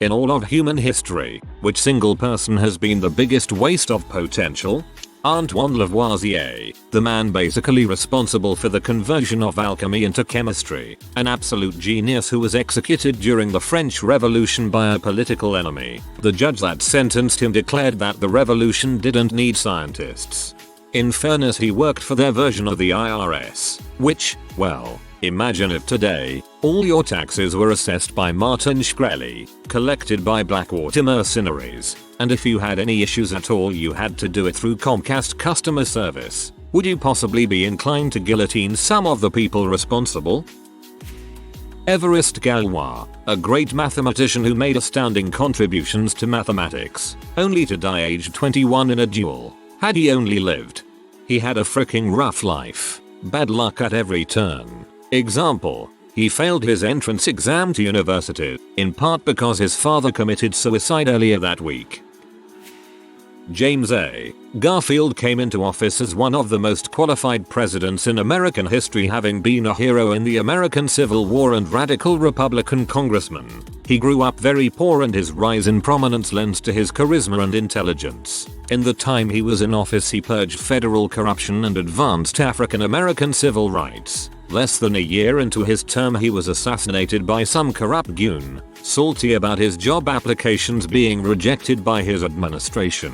In all of human history, which single person has been the biggest waste of potential? Antoine Lavoisier, the man basically responsible for the conversion of alchemy into chemistry, an absolute genius who was executed during the French Revolution by a political enemy. The judge that sentenced him declared that the revolution didn't need scientists. In fairness, he worked for their version of the IRS, which, well, imagine if today, all your taxes were assessed by Martin Shkreli, collected by Blackwater mercenaries, and if you had any issues at all you had to do it through Comcast customer service. Would you possibly be inclined to guillotine some of the people responsible? Évariste Galois, a great mathematician who made astounding contributions to mathematics, only to die aged 21 in a duel. Had he only lived. He had a freaking rough life. Bad luck at every turn. Example, he failed his entrance exam to university, in part because his father committed suicide earlier that week. James A. Garfield came into office as one of the most qualified presidents in American history, having been a hero in the American Civil War and radical Republican congressman. He grew up very poor and his rise in prominence lends to his charisma and intelligence. In the time he was in office he purged federal corruption and advanced African American civil rights. Less than a year into his term he was assassinated by some corrupt goon, salty about his job applications being rejected by his administration.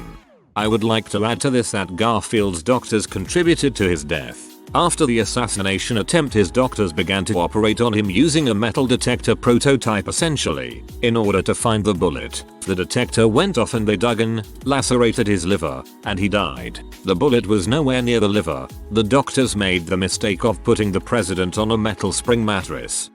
I would like to add to this that Garfield's doctors contributed to his death. After the assassination attempt his doctors began to operate on him using a metal detector prototype essentially, in order to find the bullet. The detector went off and they dug in, lacerated his liver, and he died. The bullet was nowhere near the liver. The doctors made the mistake of putting the president on a metal spring mattress.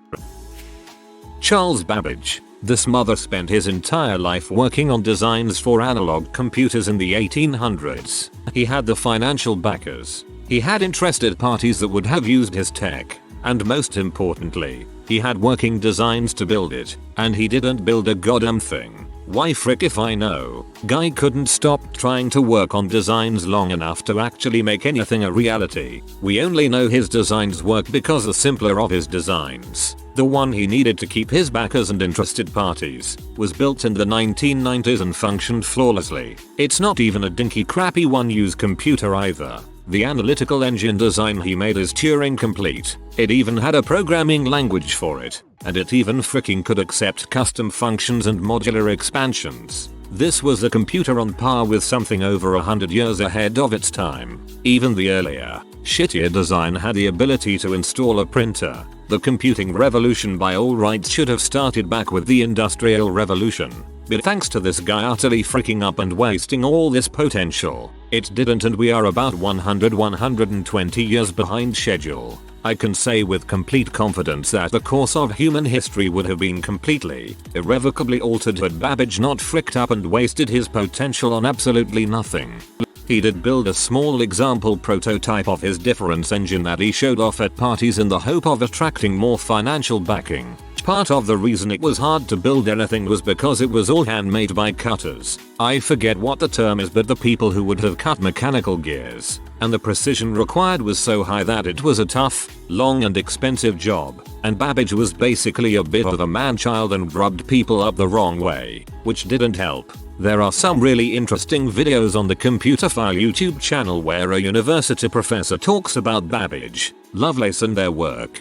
Charles Babbage. This mother spent his entire life working on designs for analog computers in the 1800s. He had the financial backers. He had interested parties that would have used his tech. And most importantly, he had working designs to build it. And he didn't build a goddamn thing. Why frick if I know. Guy couldn't stop trying to work on designs long enough to actually make anything a reality. We only know his designs work because the simpler of his designs, the one he needed to keep his backers and interested parties, was built in the 1990s and functioned flawlessly. It's not even a dinky crappy one-use computer either. The analytical engine design he made is Turing complete. It even had a programming language for it. And it even freaking could accept custom functions and modular expansions. This was a computer on par with something over 100 years ahead of its time. Even the earlier, shittier design had the ability to install a printer. The computing revolution by all rights should have started back with the Industrial Revolution. But thanks to this guy utterly freaking up and wasting all this potential, it didn't, and we are about 120 years behind schedule. I can say with complete confidence that the course of human history would have been completely, irrevocably altered had Babbage not fricked up and wasted his potential on absolutely nothing. He did build a small example prototype of his difference engine that he showed off at parties in the hope of attracting more financial backing. Part of the reason it was hard to build anything was because it was all handmade by cutters. I forget what the term is, but the people who would have cut mechanical gears. And the precision required was so high that it was a tough, long and expensive job. And Babbage was basically a bit of a man-child and rubbed people up the wrong way, which didn't help. There are some really interesting videos on the Computerphile YouTube channel where a university professor talks about Babbage, Lovelace and their work.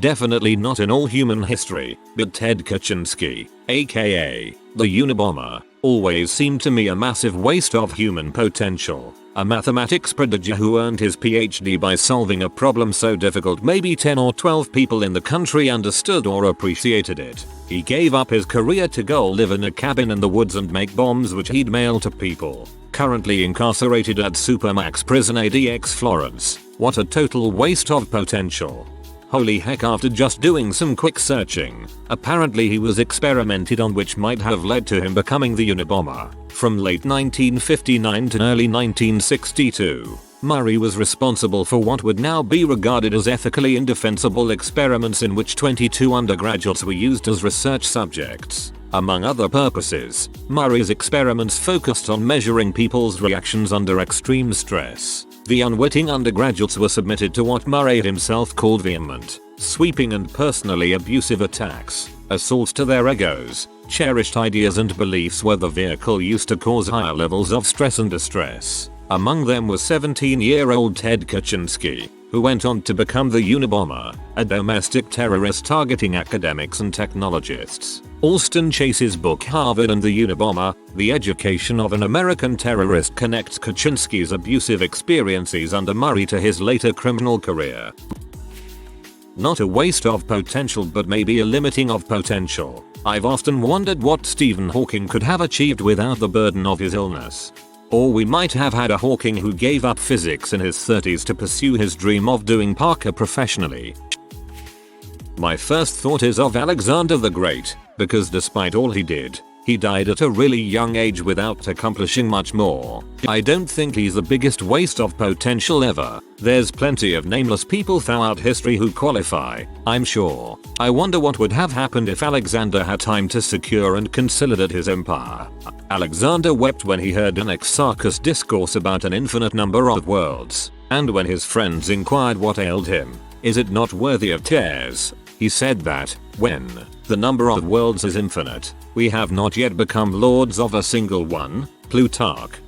Definitely not in all human history, but Ted Kaczynski, aka the Unabomber, always seemed to me a massive waste of human potential. A mathematics prodigy who earned his PhD by solving a problem so difficult maybe 10 or 12 people in the country understood or appreciated it. He gave up his career to go live in a cabin in the woods and make bombs which he'd mail to people. Currently incarcerated at Supermax Prison ADX Florence. What a total waste of potential. Holy heck, after just doing some quick searching, apparently he was experimented on, which might have led to him becoming the Unabomber. From late 1959 to early 1962, Murray was responsible for what would now be regarded as ethically indefensible experiments in which 22 undergraduates were used as research subjects. Among other purposes, Murray's experiments focused on measuring people's reactions under extreme stress. The unwitting undergraduates were submitted to what Murray himself called vehement, sweeping and personally abusive attacks. Assaults to their egos, cherished ideas and beliefs were the vehicle used to cause higher levels of stress and distress. Among them was 17-year-old Ted Kaczynski, who went on to become the Unabomber, a domestic terrorist targeting academics and technologists. Alston Chase's book Harvard and the Unabomber, The Education of an American Terrorist connects Kaczynski's abusive experiences under Murray to his later criminal career. Not a waste of potential, but maybe a limiting of potential. I've often wondered what Stephen Hawking could have achieved without the burden of his illness. Or we might have had a Hawking who gave up physics in his 30s to pursue his dream of doing Parker professionally. My first thought is of Alexander the Great, because despite all he did, he died at a really young age without accomplishing much more. I don't think he's the biggest waste of potential ever. There's plenty of nameless people throughout history who qualify, I'm sure. I wonder what would have happened if Alexander had time to secure and consolidate his empire. Alexander wept when he heard Anaxarchus discourse about an infinite number of worlds, and when his friends inquired what ailed him, is it not worthy of tears? He said that, when the number of worlds is infinite, we have not yet become lords of a single one. Plutarch.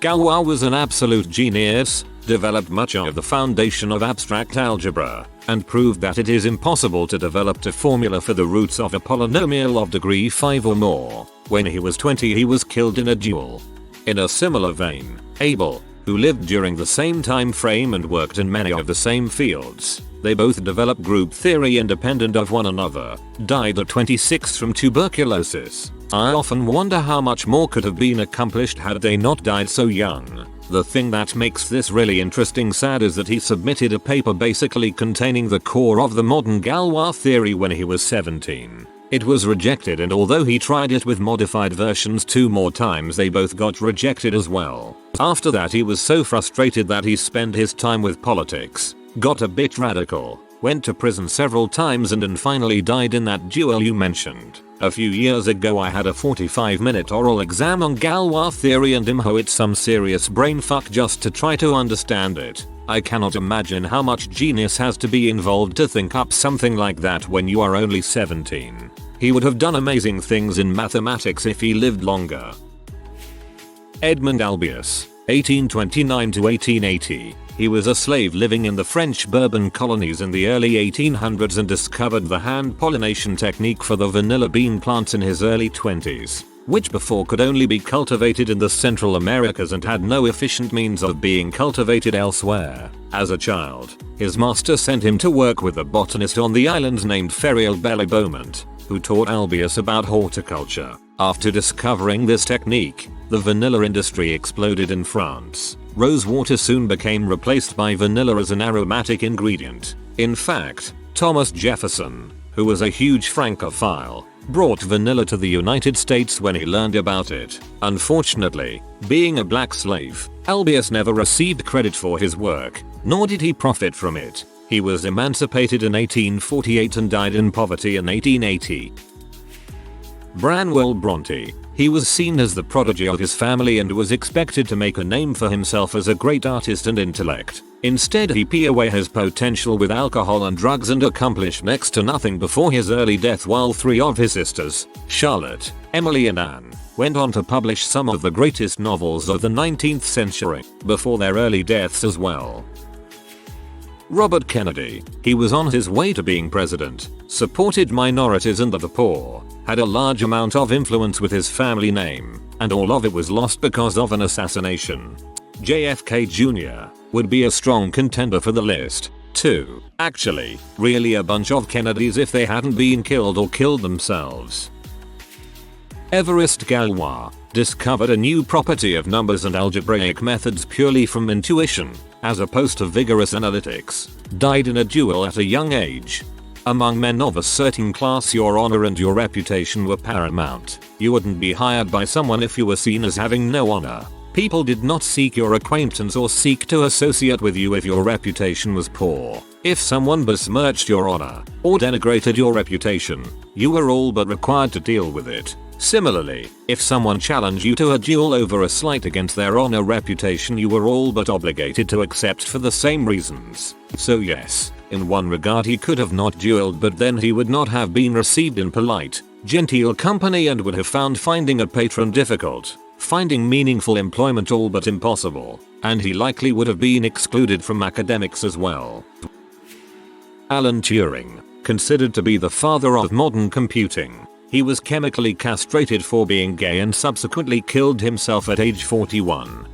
Galois was an absolute genius, developed much of the foundation of abstract algebra, and proved that it is impossible to develop a formula for the roots of a polynomial of degree 5 or more. When he was 20 he was killed in a duel. In a similar vein, Abel, who lived during the same time frame and worked in many of the same fields, they both developed group theory independent of one another, died at 26 from tuberculosis. I often wonder how much more could have been accomplished had they not died so young. The thing that makes this really interesting sad is that he submitted a paper basically containing the core of the modern Galois theory when he was 17. It was rejected, and although he tried it with modified versions 2 more times, they both got rejected as well. After that he was so frustrated that he spent his time with politics, got a bit radical, went to prison several times and then finally died in that duel you mentioned. A few years ago I had a 45-minute oral exam on Galois theory and it's some serious brainfuck just to try to understand it. I cannot imagine how much genius has to be involved to think up something like that when you are only 17. He would have done amazing things in mathematics if he lived longer. Edmund Albius, 1829 to 1880. He was a slave living in the French Bourbon colonies in the early 1800s and discovered the hand pollination technique for the vanilla bean plants in his early 20s, which before could only be cultivated in the Central Americas and had no efficient means of being cultivated elsewhere. As a child, his master sent him to work with a botanist on the island named Ferial Beaumont, who taught Albius about horticulture. After discovering this technique, the vanilla industry exploded in France. Rose water soon became replaced by vanilla as an aromatic ingredient. In fact, Thomas Jefferson, who was a huge Francophile, brought vanilla to the United States when he learned about it. Unfortunately, being a black slave, Albius never received credit for his work, nor did he profit from it. He was emancipated in 1848 and died in poverty in 1880. Branwell Bronte. He was seen as the prodigy of his family and was expected to make a name for himself as a great artist and intellect. Instead he peeled away his potential with alcohol and drugs and accomplished next to nothing before his early death, while 3 of his sisters, Charlotte, Emily and Anne, went on to publish some of the greatest novels of the 19th century, before their early deaths as well. Robert Kennedy. He was on his way to being president, supported minorities and the poor, had a large amount of influence with his family name, and all of it was lost because of an assassination. JFK Jr. would be a strong contender for the list, too. Actually, really a bunch of Kennedys if they hadn't been killed or killed themselves. Évariste Galois discovered a new property of numbers and algebraic methods purely from intuition, as opposed to vigorous analytics, died in a duel at a young age. Among men of a certain class, your honor and your reputation were paramount. You wouldn't be hired by someone if you were seen as having no honor. People did not seek your acquaintance or seek to associate with you if your reputation was poor. If someone besmirched your honor or denigrated your reputation, you were all but required to deal with it. Similarly, if someone challenged you to a duel over a slight against their honor reputation, you were all but obligated to accept for the same reasons. So yes, In one regard he could have not dueled, but then he would not have been received in polite, genteel company and would have found finding a patron difficult, finding meaningful employment all but impossible, and he likely would have been excluded from academics as well. Alan Turing, considered to be the father of modern computing. He was chemically castrated for being gay and subsequently killed himself at age 41.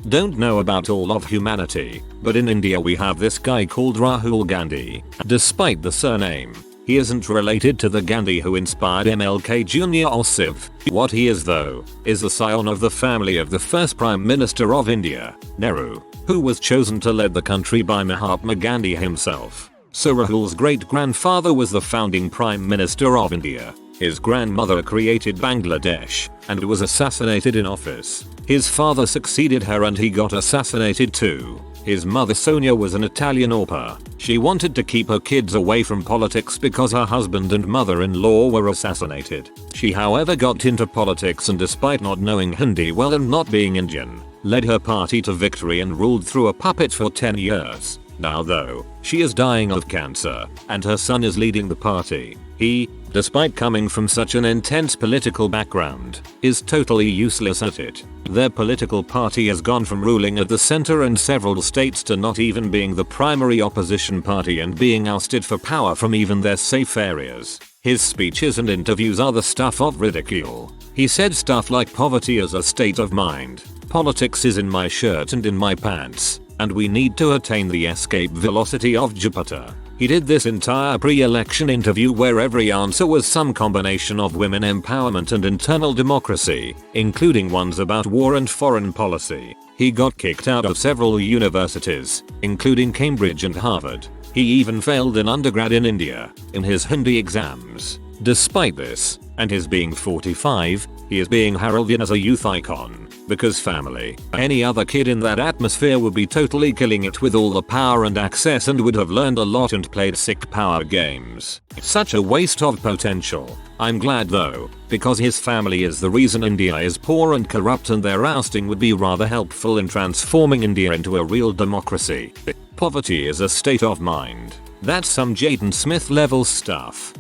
Don't know about all of humanity, but in India we have this guy called Rahul Gandhi. Despite the surname, he isn't related to the Gandhi who inspired MLK Jr. or Siv. What he is though, is a scion of the family of the first Prime Minister of India, Nehru, who was chosen to lead the country by Mahatma Gandhi himself. So Rahul's great-grandfather was the founding Prime Minister of India. His grandmother created Bangladesh and was assassinated in office. His father succeeded her and he got assassinated too. His mother Sonia was an Italian au pair. She wanted to keep her kids away from politics because her husband and mother-in-law were assassinated. She however got into politics and despite not knowing Hindi well and not being Indian, led her party to victory and ruled through a puppet for 10 years. Now though, she is dying of cancer, and her son is leading the party. He, despite coming from such an intense political background, is totally useless at it. Their political party has gone from ruling at the center in several states to not even being the primary opposition party and being ousted for power from even their safe areas. His speeches and interviews are the stuff of ridicule. He said stuff like poverty is a state of mind, politics is in my shirt and in my pants, and we need to attain the escape velocity of Jupiter. He did this entire pre-election interview where every answer was some combination of women empowerment and internal democracy, including ones about war and foreign policy. He got kicked out of several universities, including Cambridge and Harvard. He even failed an undergrad in India in his Hindi exams. Despite this, and his being 45, he is being heralded as a youth icon. Because family, any other kid in that atmosphere would be totally killing it with all the power and access and would have learned a lot and played sick power games. Such a waste of potential. I'm glad though, because his family is the reason India is poor and corrupt and their ousting would be rather helpful in transforming India into a real democracy. Poverty is a state of mind. That's some Jaden Smith level stuff.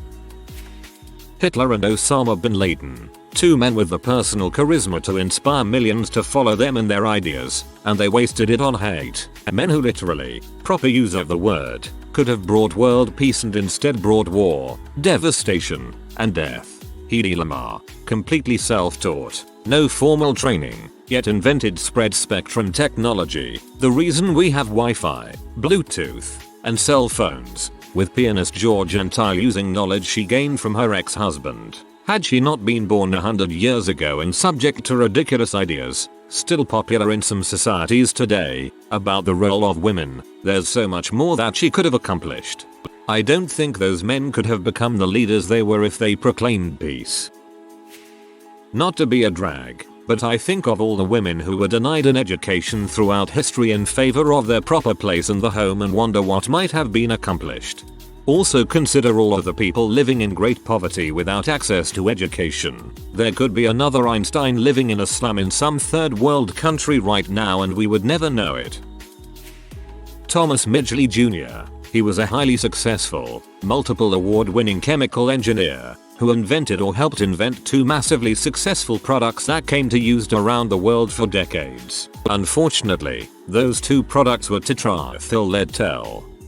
Hitler and Osama bin Laden. Two men with the personal charisma to inspire millions to follow them and their ideas, and they wasted it on hate. Men who literally, proper use of the word, could have brought world peace and instead brought war, devastation, and death. Hedy Lamarr, completely self-taught, no formal training, yet invented spread spectrum technology, the reason we have Wi-Fi, Bluetooth, and cell phones, with pianist George Antheil using knowledge she gained from her ex-husband. Had she not been born 100 years ago and subject to ridiculous ideas, still popular in some societies today, about the role of women, there's so much more that she could have accomplished. I don't think those men could have become the leaders they were if they proclaimed peace. Not to be a drag, but I think of all the women who were denied an education throughout history in favor of their proper place in the home and wonder what might have been accomplished. Also consider all of the people living in great poverty without access to education. There could be another Einstein living in a slum in some third world country right now and we would never know it. Thomas Midgley Jr. He was a highly successful, multiple award-winning chemical engineer who invented or helped invent two massively successful products that came to used around the world for decades. Unfortunately, those two products were tetraethyl lead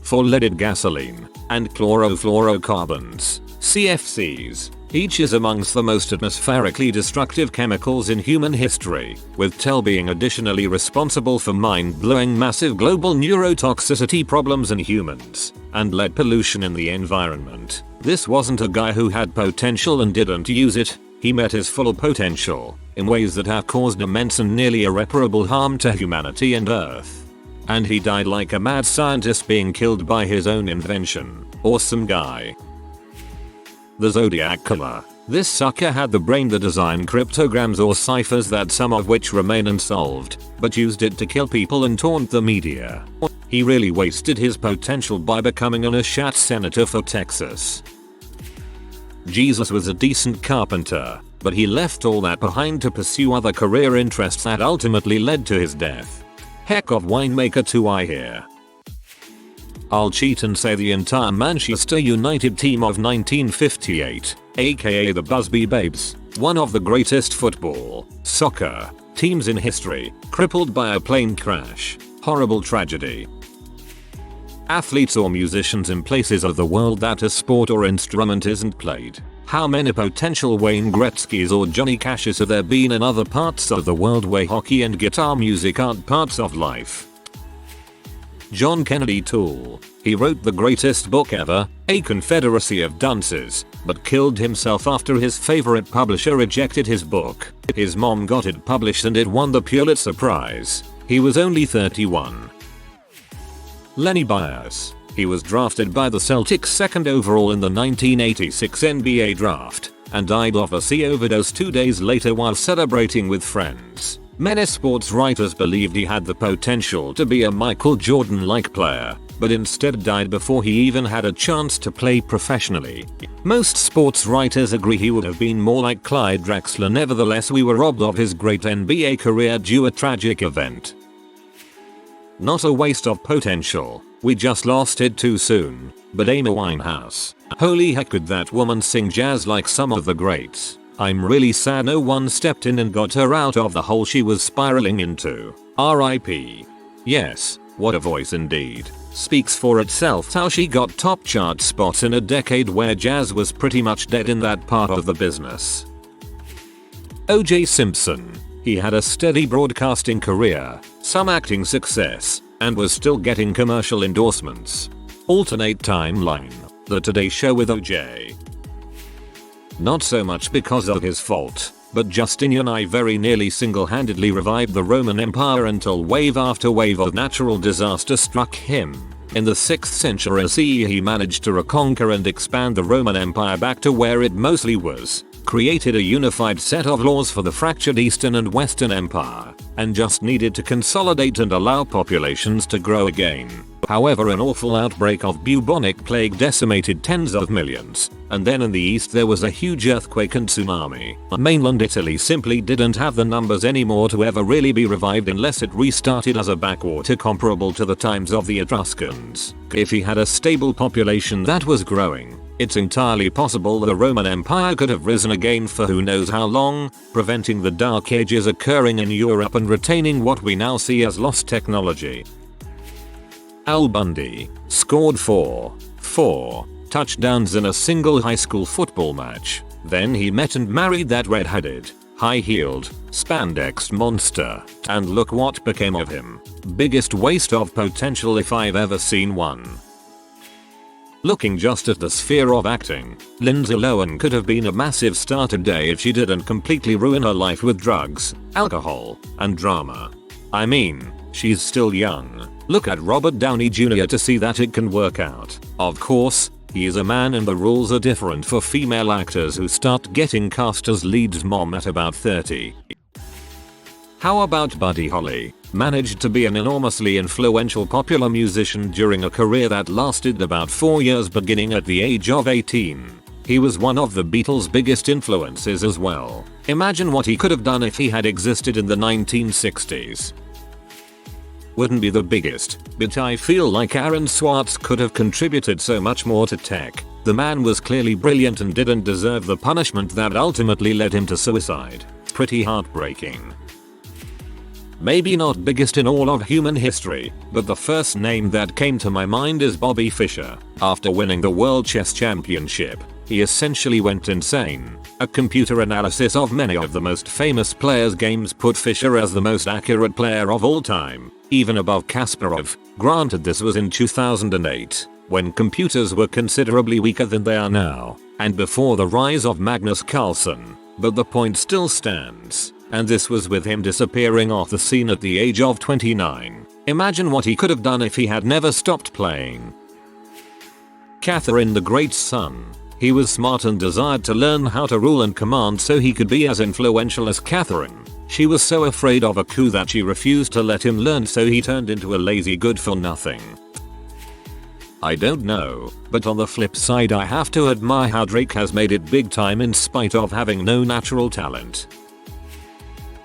for leaded gasoline, and chlorofluorocarbons, CFCs. Each is amongst the most atmospherically destructive chemicals in human history, with TEL being additionally responsible for mind-blowing massive global neurotoxicity problems in humans, and lead pollution in the environment. This wasn't a guy who had potential and didn't use it, he met his full potential, in ways that have caused immense and nearly irreparable harm to humanity and Earth. And he died like a mad scientist being killed by his own invention. Awesome guy. The Zodiac Killer. This sucker had the brain to design cryptograms or ciphers that some of which remain unsolved, but used it to kill people and taunt the media. He really wasted his potential by becoming an Ashat senator for Texas. Jesus was a decent carpenter, but he left all that behind to pursue other career interests that ultimately led to his death. Heck of winemaker too, I hear. I'll cheat and say the entire Manchester United team of 1958, aka the Busby Babes, one of the greatest football, soccer, teams in history, crippled by a plane crash. Horrible tragedy. Athletes or musicians in places of the world that a sport or instrument isn't played. How many potential Wayne Gretzky's or Johnny Cash's have there been in other parts of the world where hockey and guitar music aren't parts of life? John Kennedy Toole. He wrote the greatest book ever, A Confederacy of Dunces, but killed himself after his favorite publisher rejected his book. His mom got it published and it won the Pulitzer Prize. He was only 31. Lenny Bias. He was drafted by the Celtics second overall in the 1986 NBA draft and died of a C overdose 2 days later while celebrating with friends. Many sports writers believed he had the potential to be a Michael Jordan-like player, but instead died before he even had a chance to play professionally. Most sports writers agree he would have been more like Clyde Drexler. Nevertheless, we were robbed of his great NBA career due to a tragic event. Not a waste of potential, we just lost it too soon. But Amy Winehouse. Holy heck, could that woman sing jazz like some of the greats. I'm really sad no one stepped in and got her out of the hole she was spiraling into. R.I.P. Yes, what a voice indeed. Speaks for itself how she got top chart spots in a decade where jazz was pretty much dead in that part of the business. O.J. Simpson. He had a steady broadcasting career, some acting success, and was still getting commercial endorsements. Alternate timeline. The Today Show with O.J. Not so much because of his fault, but Justinian I very nearly single-handedly revived the Roman Empire until wave after wave of natural disaster struck him. In the 6th century CE he managed to reconquer and expand the Roman Empire back to where it mostly was, created a unified set of laws for the fractured Eastern and Western Empire, and just needed to consolidate and allow populations to grow again. However, an awful outbreak of bubonic plague decimated tens of millions, and then in the east there was a huge earthquake and tsunami. Mainland Italy simply didn't have the numbers anymore to ever really be revived unless it restarted as a backwater comparable to the times of the Etruscans. If he had a stable population that was growing, it's entirely possible the Roman Empire could have risen again for who knows how long, preventing the Dark Ages occurring in Europe and retaining what we now see as lost technology. Al Bundy scored 4 touchdowns in a single high school football match. Then he met and married that red-headed, high-heeled, spandex monster, and look what became of him. Biggest waste of potential if I've ever seen one. Looking just at the sphere of acting, Lindsay Lohan could have been a massive star today if she didn't completely ruin her life with drugs, alcohol, and drama. I mean, she's still young. Look at Robert Downey Jr. to see that it can work out. Of course, he is a man and the rules are different for female actors who start getting cast as leads mom at about 30. How about Buddy Holly? Managed to be an enormously influential popular musician during a career that lasted about 4 years beginning at the age of 18. He was one of the Beatles' biggest influences as well. Imagine what he could have done if he had existed in the 1960s. Wouldn't be the biggest, but I feel like Aaron Swartz could have contributed so much more to tech. The man was clearly brilliant and didn't deserve the punishment that ultimately led him to suicide. Pretty heartbreaking. Maybe not biggest in all of human history, but the first name that came to my mind is Bobby Fischer. After winning the World Chess Championship, he essentially went insane. A computer analysis of many of the most famous players' games put Fischer as the most accurate player of all time, even above Kasparov. Granted, this was in 2008, when computers were considerably weaker than they are now, and before the rise of Magnus Carlsen, but the point still stands. And this was with him disappearing off the scene at the age of 29. Imagine what he could have done if he had never stopped playing. Catherine the Great's son. He was smart and desired to learn how to rule and command so he could be as influential as Catherine. She was so afraid of a coup that she refused to let him learn, so he turned into a lazy good-for-nothing. I don't know, but on the flip side I have to admire how Drake has made it big time in spite of having no natural talent.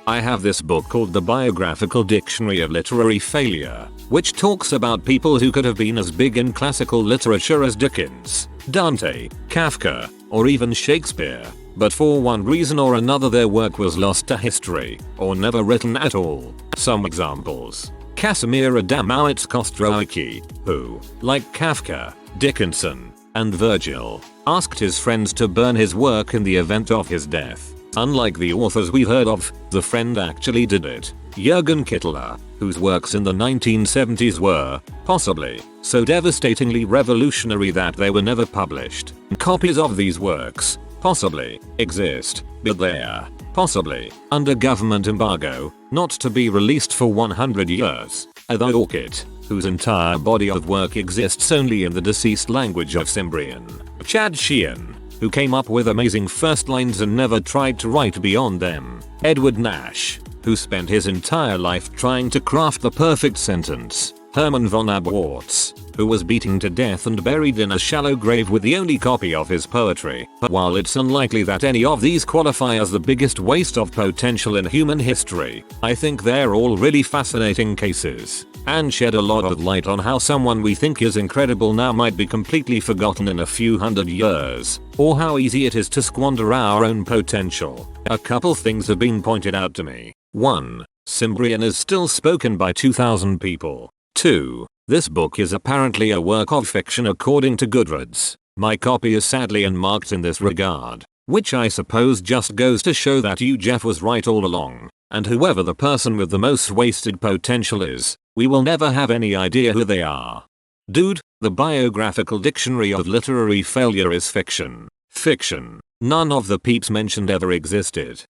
I have this book called The Biographical Dictionary of Literary Failure, which talks about people who could have been as big in classical literature as Dickens, Dante, Kafka, or even Shakespeare, but for one reason or another their work was lost to history, or never written at all. Some examples. Casimir Adamowicz Kostrowski, who, like Kafka, Dickinson, and Virgil, asked his friends to burn his work in the event of his death. Unlike the authors we've heard of, the friend actually did it. Jürgen Kittler, whose works in the 1970s were, possibly, so devastatingly revolutionary that they were never published. Copies of these works, possibly, exist, but they're, possibly, under government embargo, not to be released for 100 years. Although Orchid, whose entire body of work exists only in the deceased language of Cimbrian. Chad Sheehan, who came up with amazing first lines and never tried to write beyond them. Edward Nash, who spent his entire life trying to craft the perfect sentence. Herman von Abwartz, who was beaten to death and buried in a shallow grave with the only copy of his poetry. But while it's unlikely that any of these qualify as the biggest waste of potential in human history, I think they're all really fascinating cases, and shed a lot of light on how someone we think is incredible now might be completely forgotten in a few hundred years, or how easy it is to squander our own potential. A couple things have been pointed out to me. 1. Cimbrian is still spoken by 2,000 people. 2. This book is apparently a work of fiction according to Goodreads. My copy is sadly unmarked in this regard, which I suppose just goes to show that you Jeff was right all along, and whoever the person with the most wasted potential is, we will never have any idea who they are. Dude, the Biographical Dictionary of Literary Failure is fiction. Fiction. None of the peeps mentioned ever existed.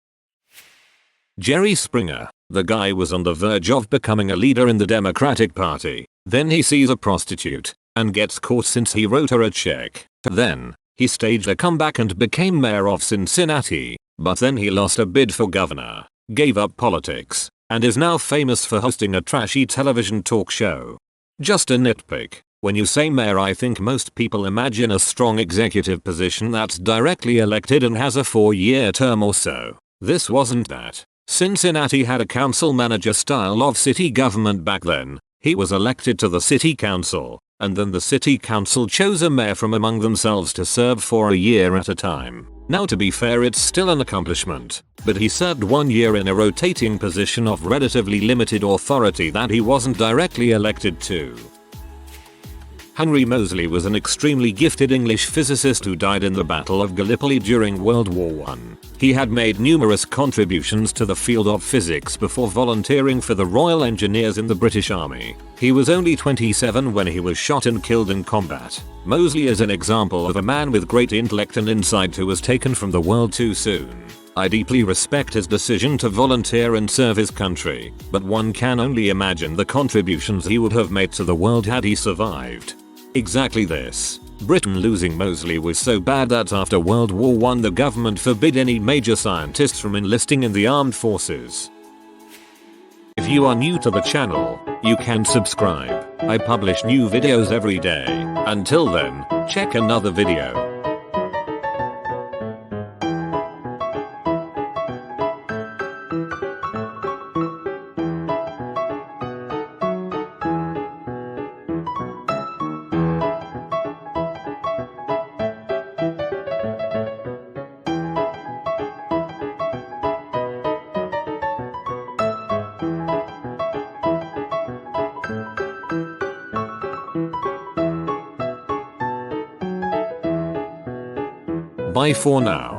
Jerry Springer, the guy was on the verge of becoming a leader in the Democratic Party. Then he sees a prostitute, and gets caught since he wrote her a check. Then, he staged a comeback and became mayor of Cincinnati, but then he lost a bid for governor, gave up politics, and is now famous for hosting a trashy television talk show. Just a nitpick. When you say mayor, I think most people imagine a strong executive position that's directly elected and has a 4-year term or so. This wasn't that. Cincinnati had a council manager style of city government back then. He was elected to the city council, and then the city council chose a mayor from among themselves to serve for a year at a time. Now to be fair, it's still an accomplishment, but he served 1 year in a rotating position of relatively limited authority that he wasn't directly elected to. Henry Moseley was an extremely gifted English physicist who died in the Battle of Gallipoli during World War I. He had made numerous contributions to the field of physics before volunteering for the Royal Engineers in the British Army. He was only 27 when he was shot and killed in combat. Moseley is an example of a man with great intellect and insight who was taken from the world too soon. I deeply respect his decision to volunteer and serve his country, but one can only imagine the contributions he would have made to the world had he survived. Exactly this. Britain losing Moseley was so bad that after World War I the government forbid any major scientists from enlisting in the armed forces. If you are new to the channel, you can subscribe. I publish new videos every day. Until then, check another video. Bye for now.